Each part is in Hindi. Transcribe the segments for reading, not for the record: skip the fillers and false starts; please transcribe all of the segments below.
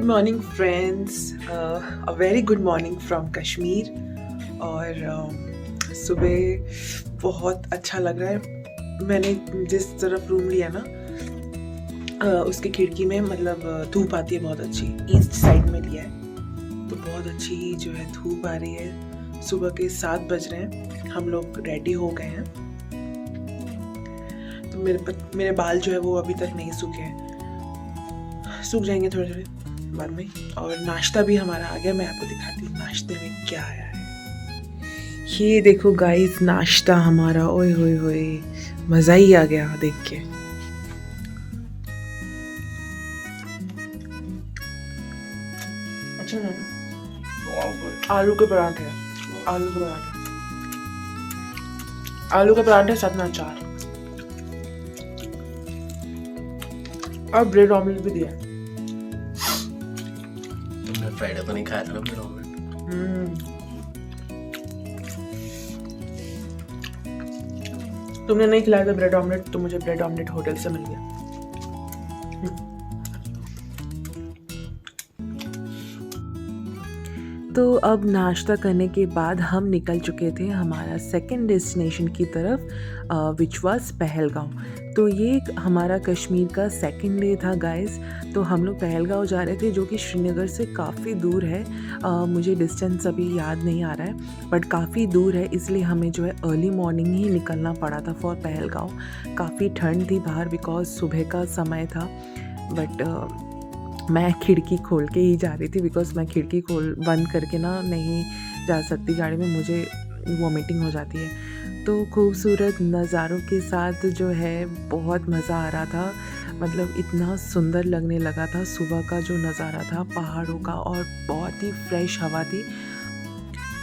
Good morning friends, a very good morning from Kashmir. और सुबह बहुत अच्छा लग रहा है। मैंने जिस तरफ रूम लिया ना, उसकी खिड़की में मतलब धूप आती है बहुत अच्छी। ईस्ट साइड में लिया है तो बहुत अच्छी जो है धूप आ रही है। सुबह के 7 बज रहे हैं, हम लोग रेडी हो गए हैं। तो मेरे बाल जो है वो अभी तक नहीं सूखे हैं, सूख जाएंगे थोड़े थोड़े बाद में। और नाश्ता भी हमारा आ गया, मैं आपको दिखाती हूँ नाश्ते में क्या आया है। ये देखो गाइस, नाश्ता हमारा, ओए होए होए, मज़ा ही आ गया देख के। अच्छा है, आलू के पराठे, आलू के पराठे, आलू के पराठे साथ में अचार और ब्रेड ऑमलेट भी दिया। तुमने फ्राइडे तो नहीं खाया था ना ब्रेड ऑमलेट? तुमने नहीं खिलाया था ब्रेड ऑमलेट, तो मुझे ब्रेड ऑमलेट होटल से मिल गया। तो अब नाश्ता करने के बाद हम निकल चुके थे हमारा सेकंड डेस्टिनेशन की तरफ, विच वाज पहलगांव। तो ये हमारा कश्मीर का सेकंड डे था गाइस। तो हम लोग पहलगांव जा रहे थे, जो कि श्रीनगर से काफ़ी दूर है। मुझे डिस्टेंस अभी याद नहीं आ रहा है, बट काफ़ी दूर है, इसलिए हमें जो है अर्ली मॉर्निंग ही निकलना पड़ा था फॉर पहलगांव। काफ़ी ठंड थी बाहर बिकॉज सुबह का समय था, बट मैं खिड़की खोल के ही जा रही थी बिकॉज मैं खिड़की बंद करके ना नहीं जा सकती गाड़ी में, मुझे वॉमिटिंग हो जाती है। तो खूबसूरत नज़ारों के साथ जो है बहुत मज़ा आ रहा था। मतलब इतना सुंदर लगने लगा था सुबह का जो नज़ारा था पहाड़ों का, और बहुत ही फ्रेश हवा थी।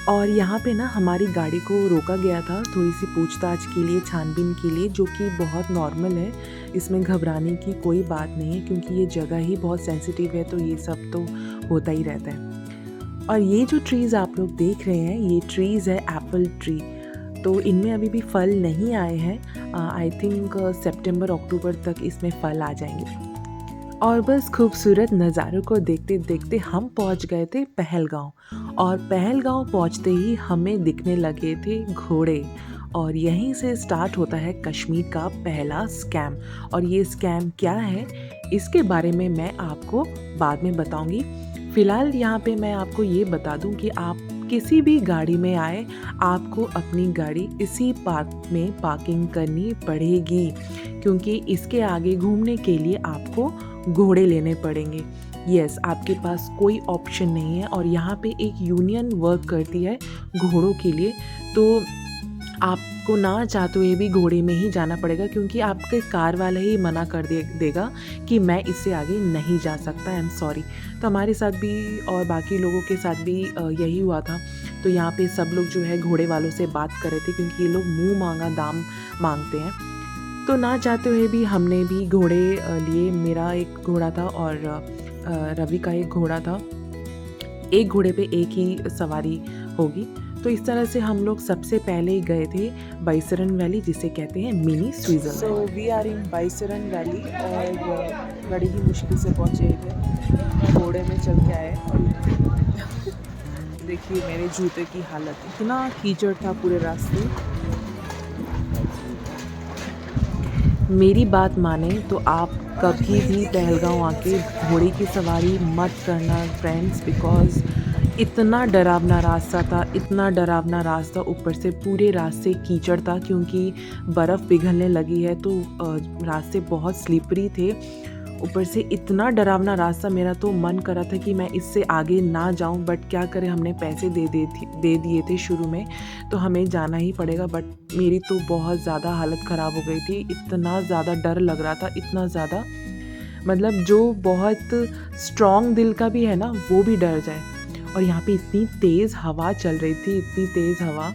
और यहाँ पे ना हमारी गाड़ी को रोका गया था थोड़ी सी पूछताछ के लिए, छानबीन के लिए, जो कि बहुत नॉर्मल है। इसमें घबराने की कोई बात नहीं है क्योंकि ये जगह ही बहुत सेंसिटिव है, तो ये सब तो होता ही रहता है। और ये जो ट्रीज़ आप लोग देख रहे हैं, ये ट्रीज़ है एप्पल ट्री। तो इनमें अभी भी फल नहीं आए हैं। आई थिंक सितंबर अक्टूबर तक इसमें फल आ जाएंगे। और बस खूबसूरत नज़ारों को देखते देखते हम पहुंच गए थे पहलगांव। और पहलगांव पहुंचते ही हमें दिखने लगे थे घोड़े। और यहीं से स्टार्ट होता है कश्मीर का पहला स्कैम। और ये स्कैम क्या है, इसके बारे में मैं आपको बाद में बताऊंगी। फ़िलहाल यहाँ पे मैं आपको ये बता दूं कि आप किसी भी गाड़ी में आए, आपको अपनी गाड़ी इसी पार्क में पार्किंग करनी पड़ेगी, क्योंकि इसके आगे घूमने के लिए आपको घोड़े लेने पड़ेंगे। यस, आपके पास कोई ऑप्शन नहीं है। और यहाँ पे एक यूनियन वर्क करती है घोड़ों के लिए, तो आपको ना चाहते हुए भी घोड़े में ही जाना पड़ेगा, क्योंकि आपके कार वाला ही मना कर देगा कि मैं इससे आगे नहीं जा सकता, आई एम सॉरी। तो हमारे साथ भी और बाकी लोगों के साथ भी यही हुआ था। तो यहाँ पे सब लोग जो है घोड़े वालों से बात कर रहे थे, क्योंकि ये लोग मुँह मांगा दाम मांगते हैं। तो ना चाहते हुए भी हमने भी घोड़े लिए। मेरा एक घोड़ा था और रवि का एक घोड़ा था। एक घोड़े पे एक ही सवारी होगी। तो इस तरह से हम लोग सबसे पहले गए थे बाइसरन वैली, जिसे कहते हैं mini Switzerland. So we are in Baisaran valley, और बड़ी ही मुश्किल से पहुँचे थे, घोड़े में चल के आए। देखिए मेरे जूते की हालत, इतना कीचड़ था पूरे रास्ते। मेरी बात माने तो आप कभी भी पहलगांव आके घोड़े की सवारी मत करना फ्रेंड्स, बिकॉज़ इतना डरावना रास्ता था, इतना डरावना रास्ता, ऊपर से पूरे रास्ते कीचड़ था, क्योंकि बर्फ़ पिघलने लगी है। तो रास्ते बहुत स्लिपरी थे, ऊपर से इतना डरावना रास्ता। मेरा तो मन कर रहा था कि मैं इससे आगे ना जाऊं, बट क्या करें, हमने पैसे दे दिए थे शुरू में, तो हमें जाना ही पड़ेगा। बट मेरी तो बहुत ज़्यादा हालत ख़राब हो गई थी, इतना ज़्यादा डर लग रहा था, इतना ज़्यादा, मतलब जो बहुत स्ट्रॉन्ग दिल का भी है ना, वो भी डर जाए। और यहाँ पे इतनी तेज़ हवा चल रही थी, इतनी तेज़ हवा।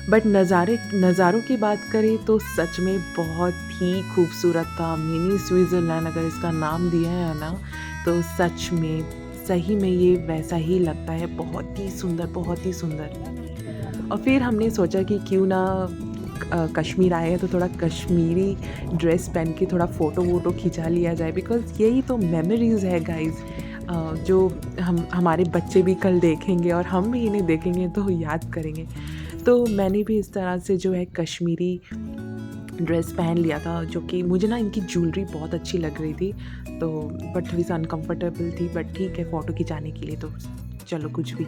बट नज़ारों की बात करें तो सच में बहुत ही खूबसूरत था। मिनी स्विट्ज़रलैंड अगर इसका नाम दिया है ना, तो सच में सही में ये वैसा ही लगता है, बहुत ही सुंदर, बहुत ही सुंदर। और फिर हमने सोचा कि क्यों ना कश्मीर आए हैं तो थोड़ा कश्मीरी ड्रेस पहन के थोड़ा फ़ोटो वोटो खिंचा लिया जाए, बिकॉज़ यही तो मेमोरीज़ है गाइज़। जो हमारे बच्चे भी कल देखेंगे और हम भी इन्हें देखेंगे तो याद करेंगे। तो मैंने भी इस तरह से जो है कश्मीरी ड्रेस पहन लिया था, जो कि मुझे ना इनकी ज्वेलरी बहुत अच्छी लग रही थी, तो बट थोड़ी सी अनकम्फर्टेबल थी, बट ठीक है फ़ोटो खिंचाने के लिए तो चलो कुछ भी।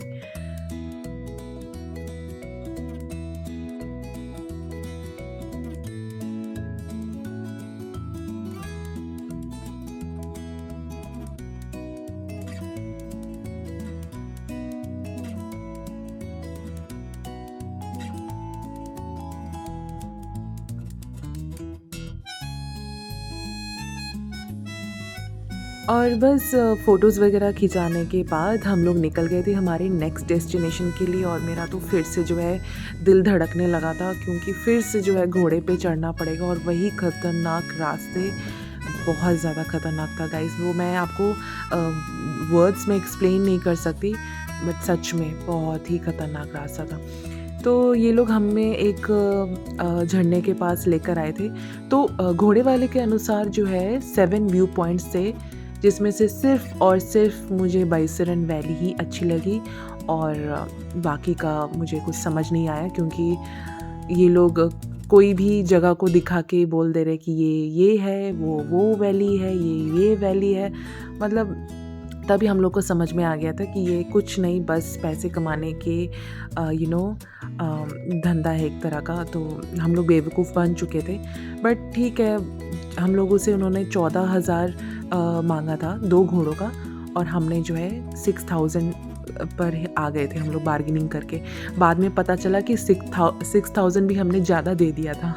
और बस फ़ोटोज़ वगैरह खिंचाने के बाद हम लोग निकल गए थे हमारे नेक्स्ट डेस्टिनेशन के लिए। और मेरा तो फिर से जो है दिल धड़कने लगा था, क्योंकि फिर से जो है घोड़े पे चढ़ना पड़ेगा और वही खतरनाक रास्ते, बहुत ज़्यादा खतरनाक था गाइस। वो मैं आपको वर्ड्स में एक्सप्लेन नहीं कर सकती, बट सच में बहुत ही खतरनाक रास्ता था। तो ये लोग हमें एक झरने के पास लेकर आए थे। तो घोड़े वाले के अनुसार जो है 7 व्यू पॉइंट्स थे, जिसमें से सिर्फ़ और सिर्फ मुझे बाइसरन वैली ही अच्छी लगी, और बाकी का मुझे कुछ समझ नहीं आया, क्योंकि ये लोग कोई भी जगह को दिखा के बोल दे रहे कि ये है, वो वैली है, ये वैली है। मतलब तभी हम लोग को समझ में आ गया था कि ये कुछ नहीं, बस पैसे कमाने के धंधा है एक तरह का। तो हम लोग बेवकूफ़ बन चुके थे, बट ठीक है, हम लोगों से उन्होंने 14,000 मांगा था 2 घोड़ों का, और हमने जो है 6,000 पर आ गए थे हम लोग बार्गेनिंग करके। बाद में पता चला कि 6,000 भी हमने ज़्यादा दे दिया था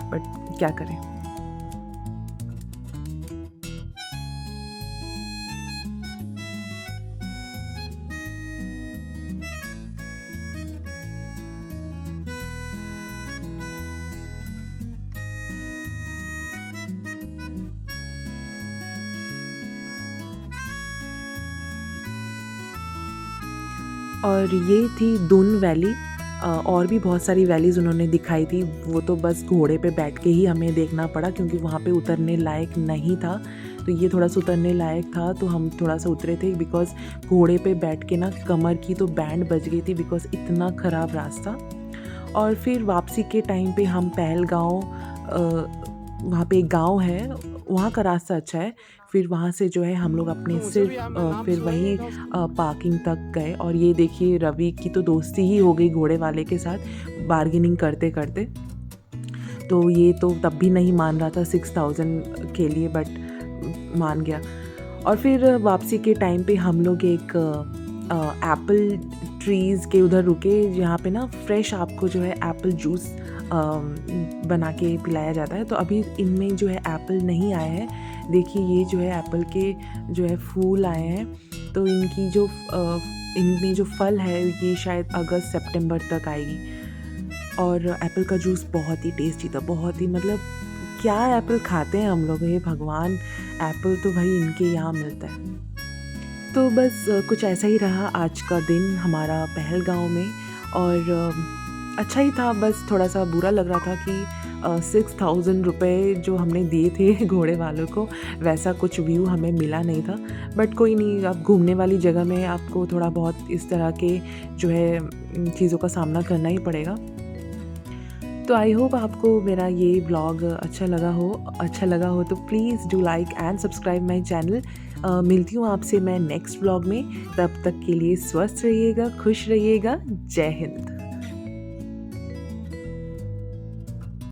बट क्या करें। और ये थी दून वैली। और भी बहुत सारी वैलीज़ उन्होंने दिखाई थी, वो तो बस घोड़े पे बैठ के ही हमें देखना पड़ा, क्योंकि वहाँ पे उतरने लायक नहीं था। तो ये थोड़ा सा उतरने लायक था, तो हम थोड़ा सा उतरे थे, बिकॉज़ घोड़े पे बैठ के ना कमर की तो बैंड बज गई थी, बिकॉज़ इतना ख़राब रास्ता। और फिर वापसी के टाइम पे हम पहलगाँव, वहाँ पे एक गाँव है, वहाँ का रास्ता अच्छा है। फिर वहाँ से जो है हम लोग अपने सिर्फ फिर वही पार्किंग तक गए। और ये देखिए रवि की तो दोस्ती ही हो गई घोड़े वाले के साथ बार्गेनिंग करते करते। तो ये तो तब भी नहीं मान रहा था 6,000 के लिए, बट मान गया। और फिर वापसी के टाइम पे हम लोग एक एप्पल ट्रीज़ के उधर रुके, जहाँ पे ना फ्रेश आपको जो है एप्पल जूस बना के पिलाया जाता है। तो अभी इनमें जो है एप्पल नहीं आए हैं। देखिए ये जो है एप्पल के जो है फूल आए हैं, तो इनकी जो इनमें जो फल है ये शायद अगस्त सितंबर तक आएगी। और एप्पल का जूस बहुत ही टेस्टी था, बहुत ही, मतलब क्या एप्पल खाते हैं हम लोग, हे भगवान, एप्पल तो भाई इनके यहाँ मिलता है। तो बस कुछ ऐसा ही रहा आज का दिन हमारा पहलगाँव में। और अच्छा ही था, बस थोड़ा सा बुरा लग रहा था कि 6,000 रुपये जो हमने दिए थे घोड़े वालों को, वैसा कुछ व्यू हमें मिला नहीं था। बट कोई नहीं, अब घूमने वाली जगह में आपको थोड़ा बहुत इस तरह के जो है चीज़ों का सामना करना ही पड़ेगा। तो आई होप आपको मेरा ये ब्लॉग अच्छा लगा हो तो please do like and subscribe my channel. मिलती हूँ आपसे मैं नेक्स्ट ब्लॉग में, तब तक के लिए स्वस्थ रहिएगा, खुश रहिएगा। जय हिंद।